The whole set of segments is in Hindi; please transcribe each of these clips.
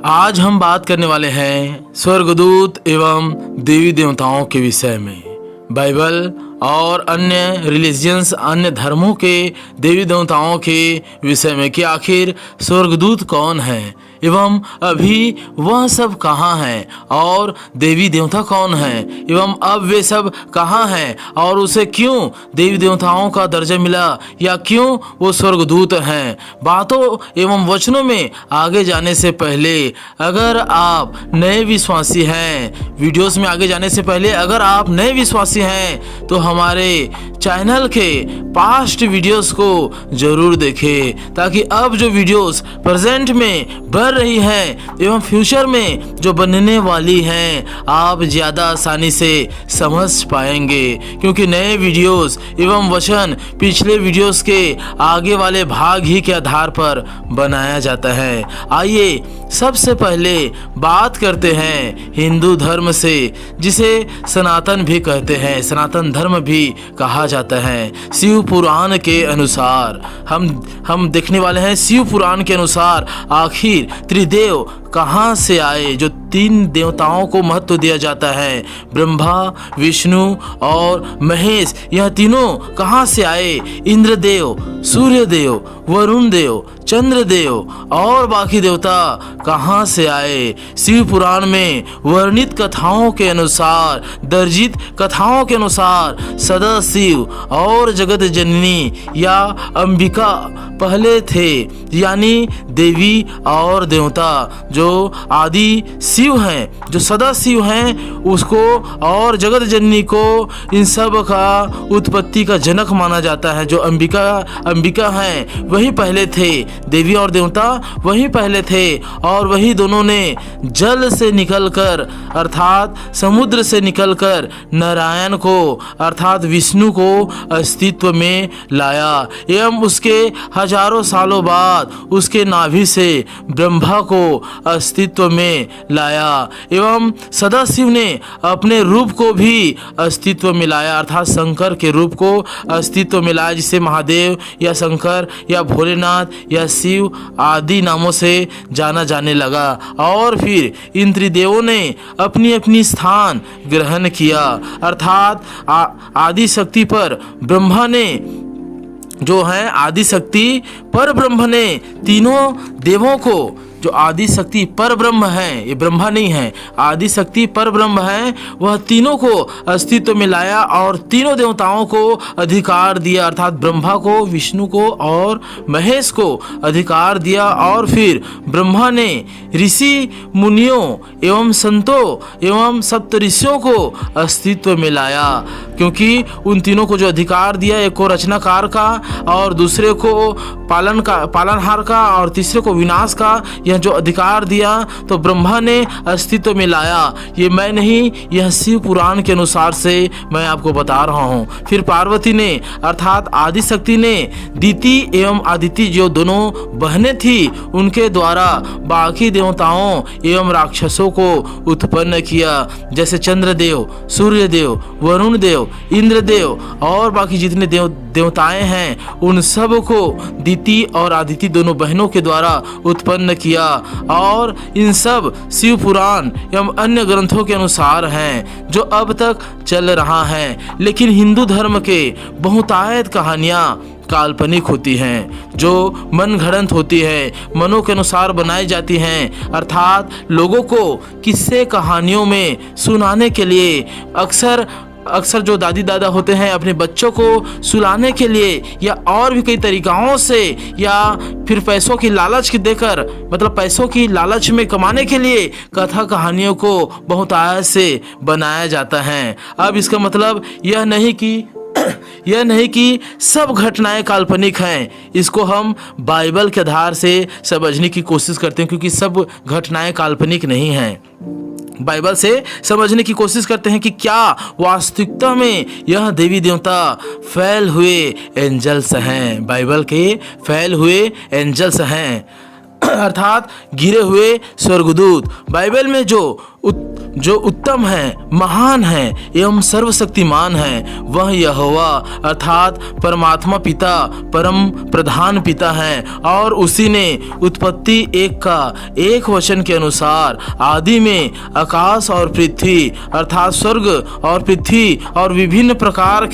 आज हम बात करने वाले हैं स्वर्गदूत एवं देवी देवताओं के विषय में। बाइबल और अन्य रिलीजियंस, अन्य धर्मों के देवी देवताओं के विषय में कि आखिर स्वर्गदूत कौन है एवं अभी वह सब कहाँ हैं, और देवी देवता कौन हैं एवं अब वे सब कहाँ हैं, और उसे क्यों देवी देवताओं का दर्जा मिला या क्यों वो स्वर्गदूत हैं। बातों एवं वचनों में आगे जाने से पहले अगर आप नए विश्वासी हैं, वीडियोस में आगे जाने से पहले अगर आप नए विश्वासी हैं तो हमारे चैनल के पास्ट वीडियोस को जरूर देखें, ताकि अब जो वीडियोस प्रेजेंट में बन रही हैं एवं फ्यूचर में जो बनने वाली हैं आप ज़्यादा आसानी से समझ पाएंगे, क्योंकि नए वीडियोस एवं वचन पिछले वीडियोस के आगे वाले भाग ही के आधार पर बनाया जाता है। आइए सबसे पहले बात करते हैं हिंदू धर्म से, जिसे सनातन भी कहते हैं, सनातन धर्म भी कहा जाता है। शिव पुराण के अनुसार हम देखने वाले हैं, शिव पुराण के अनुसार आखिर त्रिदेव कहाँ से आए। जो तीन देवताओं को महत्व दिया जाता है, ब्रह्मा, विष्णु और महेश, यह तीनों कहाँ से आए। इंद्रदेव, सूर्यदेव, वरुण देव, चंद्रदेव और बाकी देवता कहाँ से आए। शिव पुराण में वर्णित कथाओं के अनुसार, दर्जित कथाओं के अनुसार सदाशिव और जगत जननी या अंबिका पहले थे, यानी देवी और देवता जो आदि शिव हैं, जो सदा शिव हैं, उसको और जगत जननी को, इन सब का उत्पत्ति का जनक माना जाता है। जो अंबिका हैं वही पहले थे, देवी और देवता वही पहले थे, और वही दोनों ने जल से निकलकर अर्थात समुद्र से निकलकर नारायण को अर्थात विष्णु को अस्तित्व में लाया एवं उसके हजारों सालों बाद उसके नाभि से ब्रह्मा को अस्तित्व में लाया एवं सदाशिव ने अपने रूप को भी अस्तित्व में लाया अर्थात शंकर के रूप को अस्तित्व में लाया, जिसे महादेव या शंकर या भोलेनाथ या शिव आदि नामों से जाना जाने लगा। और फिर इन त्रिदेवों ने अपनी अपनी स्थान ग्रहण किया अर्थात आदि शक्ति पर ब्रह्मा ने जो है आदि शक्ति पर ब्रह्म ने तीनों देवों को, जो आदि शक्ति पर ब्रह्म है, ये ब्रह्मा नहीं है, आदि शक्ति पर ब्रह्म है, वह तीनों को अस्तित्व में लाया और तीनों देवताओं को अधिकार दिया अर्थात ब्रह्मा को, विष्णु को और महेश को अधिकार दिया। और फिर ब्रह्मा ने ऋषि मुनियों एवं संतों एवं सप्तऋषियों को अस्तित्व में लाया, क्योंकि उन तीनों को जो अधिकार दिया, एक को रचनाकार का और दूसरे को पालनहार का और तीसरे को विनाश का, यह जो अधिकार दिया तो ब्रह्मा ने अस्तित्व में लाया। ये मैं नहीं, यह शिव पुराण के अनुसार से मैं आपको बता रहा हूँ। फिर पार्वती ने अर्थात आदि शक्ति ने दीति एवं आदिति जो दोनों बहनें थी, उनके द्वारा बाकी देवताओं एवं राक्षसों को उत्पन्न किया, जैसे चंद्रदेव, सूर्यदेव, वरुण देव, इंद्रदेव और बाकी जितने देवताएं हैं, उन सब को दीति और आदिति दोनों बहनों के द्वारा उत्पन्न किया। और इन सब शिव पुराण एवं अन्य ग्रंथों के अनुसार हैं, जो अब तक चल रहा है। लेकिन हिंदू धर्म के बहुतायत कहानियां काल्पनिक होती हैं, जो मनगढ़ंत होती है, मनों के अनुसार बनाई जाती हैं, अर्थात लोगों को किस्से कहानियों में सुनाने के लिए अक्सर जो दादी दादा होते हैं अपने बच्चों को सुलाने के लिए या और भी कई तरीकाओं से, या फिर पैसों की लालच देकर, मतलब पैसों की लालच में कमाने के लिए कथा कहानियों को बहुतायत से बनाया जाता है। अब इसका मतलब यह नहीं कि सब घटनाएं काल्पनिक हैं, इसको हम बाइबल के आधार से समझने की कोशिश करते हैं, क्योंकि सब घटनाएं काल्पनिक नहीं हैं। बाइबल से समझने की कोशिश करते हैं कि क्या वास्तविकता में यह देवी देवता फैल हुए एंजल्स हैं, बाइबल के फैल हुए एंजल्स हैं अर्थात गिरे हुए स्वर्गदूत। बाइबल में जो जो उत्तम है, महान है एवं सर्वशक्तिमान है, वह यहोवा अर्थात परमात्मा पिता, परम प्रधान पिता है। और उसी ने उत्पत्ति 1 का 1 वचन के अनुसार आदि में आकाश और पृथ्वी अर्थात स्वर्ग और पृथ्वी और विभिन्न प्रकार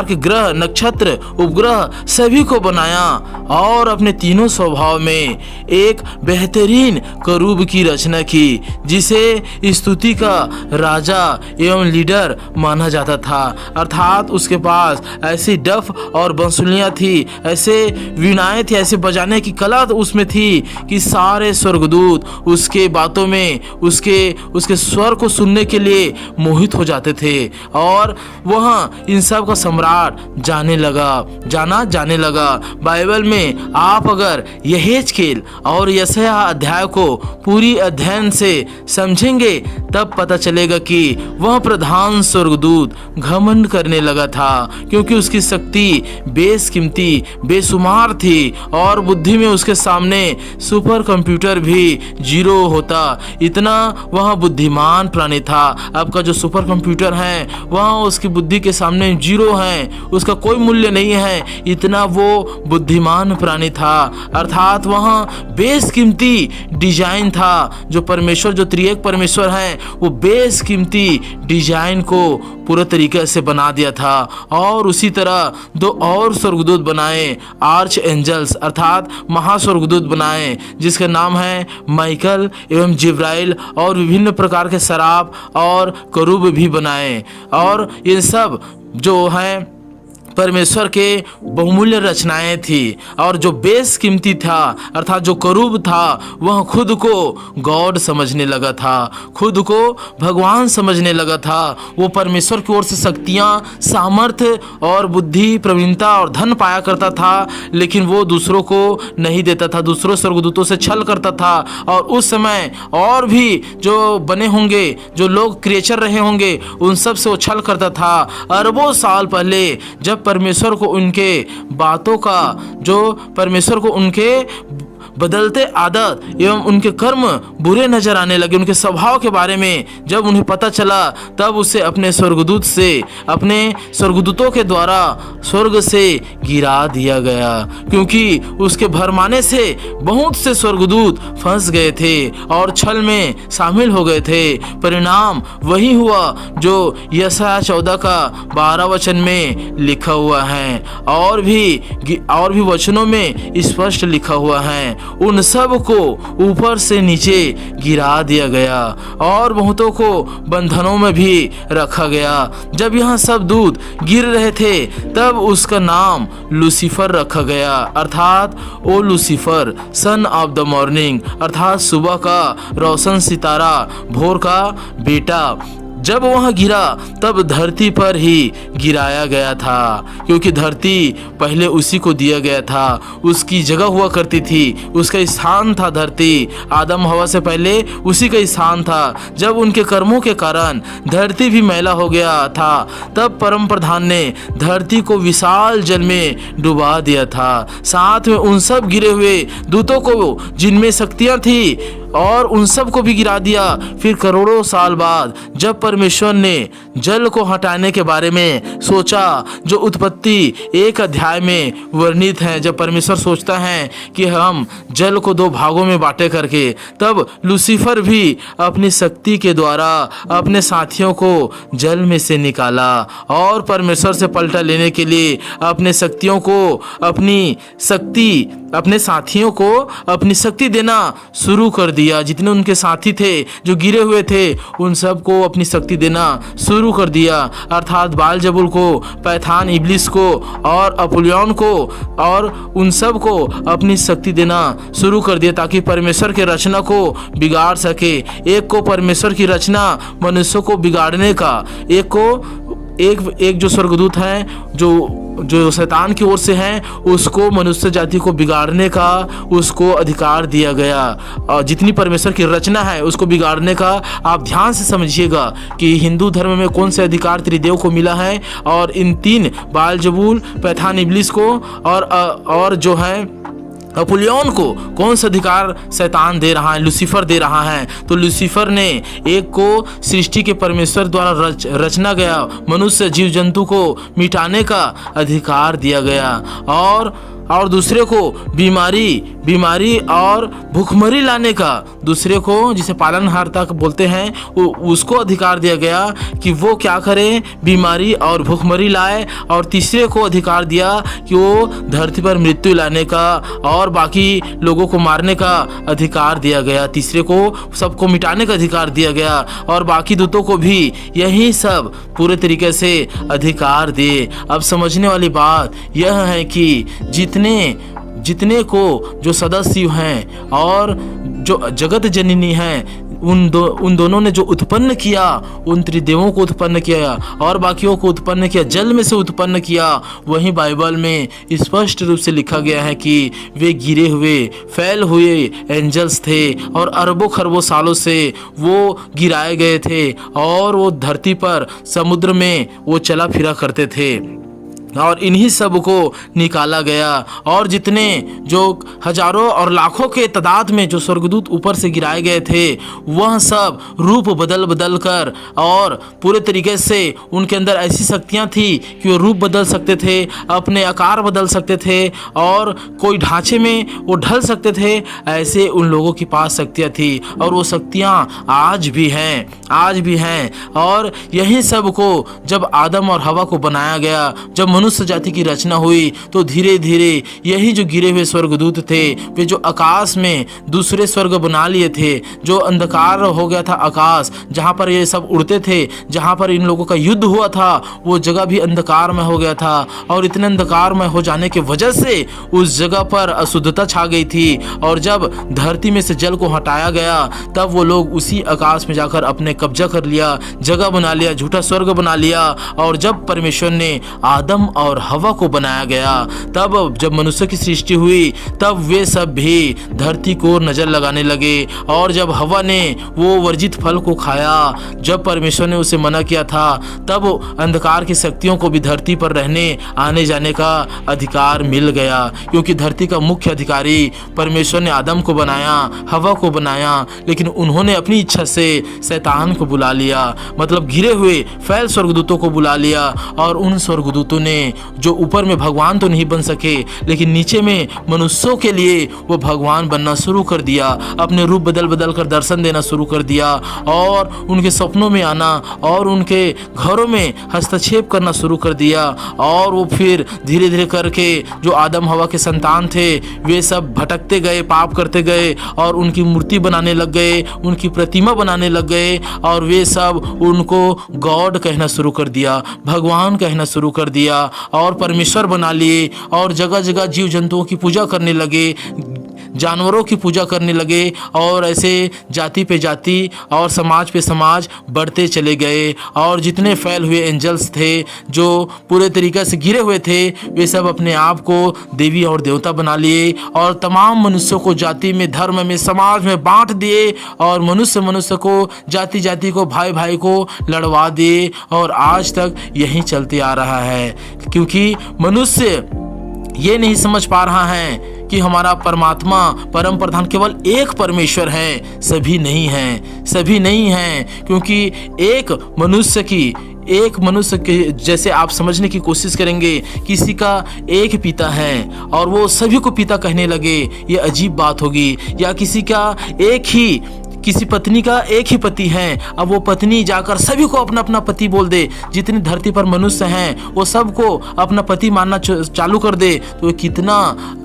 के ग्रह, नक्षत्र, उपग्रह सभी को बनाया और अपने तीनों स्वभाव में एक बेहतरीन करूब की रचना की, जिसे स्तुति का राजा एवं लीडर माना जाता था। अर्थात उसके पास ऐसी डफ और बंसुलियां थी, ऐसे वीणाएं थी, ऐसे बजाने की कला उसमें थी कि सारे स्वर्गदूत उसके बातों में, उसके स्वर को सुनने के लिए मोहित हो जाते थे। और वह इन सब का सम्राट जाना जाने लगा। बाइबल में आप अगर यहेजकेल और यशायाह अध्याय को पूरी अध्ययन से समझेंगे तब पता चलेगा कि वह प्रधान स्वर्गदूत घमंड करने लगा था, क्योंकि उसकी शक्ति बेशकीमती, बेशुमार थी और बुद्धि में उसके सामने सुपर कंप्यूटर भी जीरो होता। इतना वह बुद्धिमान प्राणी था। आपका जो सुपर कंप्यूटर है वह उसकी बुद्धि के सामने जीरो है, उसका कोई मूल्य नहीं है। इतना वो बुद्धिमान प्राणी था। अर्थात वह बेशकीमती डिजाइन था। जो परमेश्वर, जो त्रिएक परमेश्वर है, वो बेशकीमती डिजाइन को पूरे तरीके से बना दिया था। और उसी तरह 2 और स्वर्गदूत बनाए, आर्च एंजल्स अर्थात महास्वर्गदूत बनाए, जिसका नाम है माइकल एवं जिब्राइल, और विभिन्न प्रकार के सराफ और करूब भी बनाए। और ये सब जो हैं परमेश्वर के बहुमूल्य रचनाएं थी। और जो बेशकीमती था अर्थात जो करूब था, वह खुद को गॉड समझने लगा था, खुद को भगवान समझने लगा था। वो परमेश्वर की ओर से शक्तियां, सामर्थ्य और बुद्धि, प्रवीणता और धन पाया करता था, लेकिन वो दूसरों को नहीं देता था, दूसरों स्वर्गदूतों से छल करता था। और उस समय और भी जो बने होंगे, जो लोग क्रिएचर रहे होंगे, उन सब से वो छल करता था। अरबों साल पहले जब परमेश्वर को उनके बातों का, जो परमेश्वर को उनके बदलते आदत एवं उनके कर्म बुरे नजर आने लगे, उनके स्वभाव के बारे में जब उन्हें पता चला, तब उसे अपने स्वर्गदूतों के द्वारा स्वर्ग से गिरा दिया गया, क्योंकि उसके भरमाने से बहुत से स्वर्गदूत फंस गए थे और छल में शामिल हो गए थे। परिणाम वही हुआ जो यशायाह 14 का 12 वचन में लिखा हुआ है, और भी वचनों में स्पष्ट लिखा हुआ है। उन सब को ऊपर से नीचे गिरा दिया गया और बहुतों को बंधनों में भी रखा गया। जब यह सब दूत गिर रहे थे, तब उसका नाम लूसीफर रखा गया, अर्थात O Lucifer, son of the morning, अर्थात सुबह का रोशन सितारा, भोर का बेटा। जब वह गिरा तब धरती पर ही गिराया गया था, क्योंकि धरती पहले उसी को दिया गया था, उसकी जगह हुआ करती थी, उसका स्थान था धरती। आदम हवा से पहले उसी का स्थान था। जब उनके कर्मों के कारण धरती भी मैला हो गया था, तब परम प्रधान ने धरती को विशाल जल में डुबा दिया था, साथ में उन सब गिरे हुए दूतों को जिनमें शक्तियां थी, और उन सब को भी गिरा दिया। फिर करोड़ों साल बाद जब परमेश्वर ने जल को हटाने के बारे में सोचा, जो उत्पत्ति 1 अध्याय में वर्णित है, जब परमेश्वर सोचता है कि हम जल को 2 भागों में बांटे करके, तब लूसीफर भी अपनी शक्ति के द्वारा अपने साथियों को जल में से निकाला और परमेश्वर से पलटा लेने के लिए अपने साथियों को अपनी शक्ति देना शुरू कर दिया। जितने उनके साथी थे जो गिरे हुए थे, उन सब को अपनी शक्ति देना शुरू कर दिया, अर्थात बालजबुल को, पैथान इब्लिस को और अपुल्योन को, और उन सब को अपनी शक्ति देना शुरू कर दिया, ताकि परमेश्वर के रचना को बिगाड़ सके। एक को परमेश्वर की रचना मनुष्यों को बिगाड़ने का, एक जो स्वर्गदूत है जो शैतान की ओर से है, उसको मनुष्य जाति को बिगाड़ने का उसको अधिकार दिया गया। और जितनी परमेश्वर की रचना है उसको बिगाड़ने का आप ध्यान से समझिएगा कि हिंदू धर्म में कौन से अधिकार त्रिदेव को मिला है, और इन 3 बालजबूल, पैथान इब्लिस को और जो है अपुल्योन को कौन सा अधिकार शैतान दे रहा है, लूसीफर दे रहा है। तो लूसीफर ने एक को सृष्टि के परमेश्वर द्वारा रचना गया मनुष्य जीव जंतु को मिटाने का अधिकार दिया गया, और दूसरे को बीमारी और भूखमरी लाने का, दूसरे को जिसे पालनहारता बोलते हैं उसको अधिकार दिया गया कि वो क्या करे, बीमारी और भूखमरी लाए। और तीसरे को अधिकार दिया कि वो धरती पर मृत्यु लाने का और बाकी लोगों को मारने का अधिकार दिया गया। तीसरे को सबको मिटाने का अधिकार दिया गया और बाकी दूतों को भी यही सब पूरे तरीके से अधिकार दिए। अब समझने वाली बात यह है कि जितने को जो सदस्य हैं और जो जगत जननी हैं उन दोनों ने जो उत्पन्न किया, उन त्रिदेवों को उत्पन्न किया और बाकियों को उत्पन्न किया, जल में से उत्पन्न किया, वहीं बाइबल में स्पष्ट रूप से लिखा गया है कि वे गिरे हुए फैल हुए एंजल्स थे और अरबों खरबों सालों से वो गिराए गए थे और वो धरती पर समुद्र में वो चला फिरा करते थे और इन्हीं सब को निकाला गया। और जितने जो हजारों और लाखों के तादाद में जो स्वर्गदूत ऊपर से गिराए गए थे, वह सब रूप बदल कर और पूरे तरीके से उनके अंदर ऐसी शक्तियां थी कि वो रूप बदल सकते थे, अपने आकार बदल सकते थे और कोई ढांचे में वो ढल सकते थे। ऐसे उन लोगों के पास शक्तियाँ थी और वो शक्तियाँ आज भी हैं। और यही सब को जब आदम और हवा को बनाया गया, जब मनुष्य जाति की रचना हुई, तो धीरे धीरे यही जो गिरे हुए स्वर्गदूत थे वे जो आकाश में दूसरे स्वर्ग बना लिए थे, जो अंधकार हो गया था आकाश जहाँ पर ये सब उड़ते थे, जहाँ पर इन लोगों का युद्ध हुआ था, वो जगह भी अंधकार में हो गया था। और इतने अंधकार में हो जाने की वजह से उस जगह पर अशुद्धता छा गई थी। और जब धरती में से जल को हटाया गया तब वो लोग उसी आकाश में जाकर अपने कब्जा कर लिया, जगह बना लिया, झूठा स्वर्ग बना लिया। और जब परमेश्वर ने आदम और हवा को बनाया गया, तब जब मनुष्य की सृष्टि हुई, तब वे सब भी धरती को नजर लगाने लगे। और जब हवा ने वो वर्जित फल को खाया, जब परमेश्वर ने उसे मना किया था, तब अंधकार की शक्तियों को भी धरती पर रहने आने जाने का अधिकार मिल गया। क्योंकि धरती का मुख्य अधिकारी परमेश्वर ने आदम को बनाया, हवा को बनाया, लेकिन उन्होंने अपनी इच्छा से शैतान को बुला लिया, मतलब गिरे हुए फैल स्वर्गदूतों को बुला लिया। और उन स्वर्गदूतों ने जो ऊपर में भगवान तो नहीं बन सके, लेकिन नीचे में मनुष्यों के लिए वो भगवान बनना शुरू कर दिया, अपने रूप बदल कर दर्शन देना शुरू कर दिया और उनके सपनों में आना और उनके घरों में हस्तक्षेप करना शुरू कर दिया। और वो फिर धीरे धीरे करके जो आदम हवा के संतान थे वे सब भटकते गए, पाप करते गए और उनकी मूर्ति बनाने लग गए, उनकी प्रतिमा बनाने लग गए और वे सब उनको गॉड कहना शुरू कर दिया, भगवान कहना शुरू कर दिया और परमेश्वर बना लिए। और जगह जगह जीव जंतुओं की पूजा करने लगे, जानवरों की पूजा करने लगे और ऐसे जाति पे जाति और समाज पे समाज बढ़ते चले गए। और जितने फैल हुए एंजल्स थे जो पूरे तरीके से गिरे हुए थे, वे सब अपने आप को देवी और देवता बना लिए और तमाम मनुष्यों को जाति में, धर्म में, समाज में बांट दिए और मनुष्य को, जाति जाति को, भाई भाई को लड़वा दिए। और आज तक यही चलते आ रहा है, क्योंकि मनुष्य ये नहीं समझ पा रहा है कि हमारा परमात्मा, परम प्रधान केवल एक परमेश्वर है, सभी नहीं हैं। क्योंकि एक मनुष्य के जैसे आप समझने की कोशिश करेंगे, किसी का एक पिता है और वो सभी को पिता कहने लगे, ये अजीब बात होगी। या किसी पत्नी का एक ही पति है, अब वो पत्नी जाकर सभी को अपना अपना पति बोल दे, जितनी धरती पर मनुष्य हैं वो सबको अपना पति मानना चालू कर दे, तो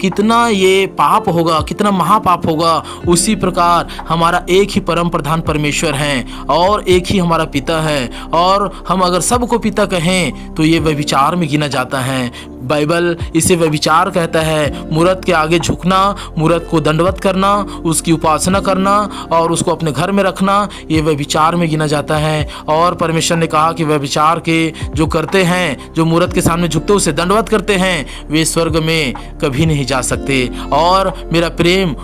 कितना ये पाप होगा, कितना महापाप होगा। उसी प्रकार हमारा एक ही परम प्रधान परमेश्वर है और एक ही हमारा पिता है। और हम अगर सबको पिता कहें तो ये व्यभिचार में गिना जाता है। बाइबल इसे व्यभिचार कहता है। मूर्त के आगे झुकना, मूर्त को दंडवत करना, उसकी उपासना करना और उसको अपने घर में रखना, ये व्यभिचार में गिना जाता है। और परमेश्वर ने कहा कि व्यभिचार के जो करते हैं, जो मूर्त के सामने झुकते उसे दंडवत करते हैं, वे स्वर्ग में कभी नहीं जा सकते और मेरा प्रेम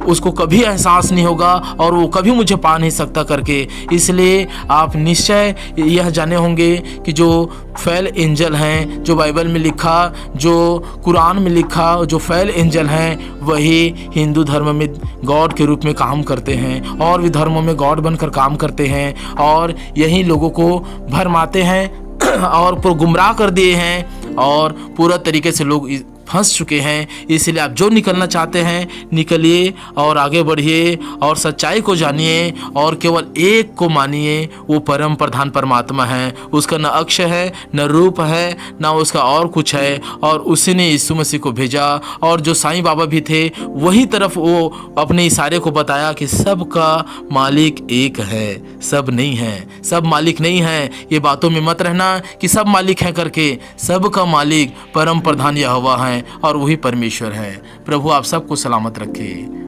उसको कभी एहसास नहीं होगा और वो कभी मुझे पा नहीं सकता करके। इसलिए आप निश्चय यह जाने होंगे कि जो फैल एंजल हैं, जो बाइबल में लिखा, जो कुरान में लिखा, जो फैल एंजल हैं वही हिंदू धर्म में गॉड के रूप में काम करते हैं और भी धर्मों में गॉड बनकर काम करते हैं और यही लोगों को भरमाते हैं और पूरा गुमराह कर दिए हैं और पूरा तरीके से लोग फंस चुके हैं। इसलिए आप जो निकलना चाहते हैं निकलिए और आगे बढ़िए और सच्चाई को जानिए और केवल एक को मानिए, वो परम प्रधान परमात्मा है। उसका न अक्ष है, न रूप है, न उसका और कुछ है और उसी ने यीशु मसीह को भेजा। और जो साईं बाबा भी थे वही तरफ वो अपने इशारे को बताया कि सबका मालिक एक है, सब नहीं है, सब मालिक नहीं है। ये बातों में मत रहना कि सब मालिक हैं करके, सबका मालिक परम प्रधान यहोवा है और वही परमेश्वर है। प्रभु आप सबको सलामत रखे।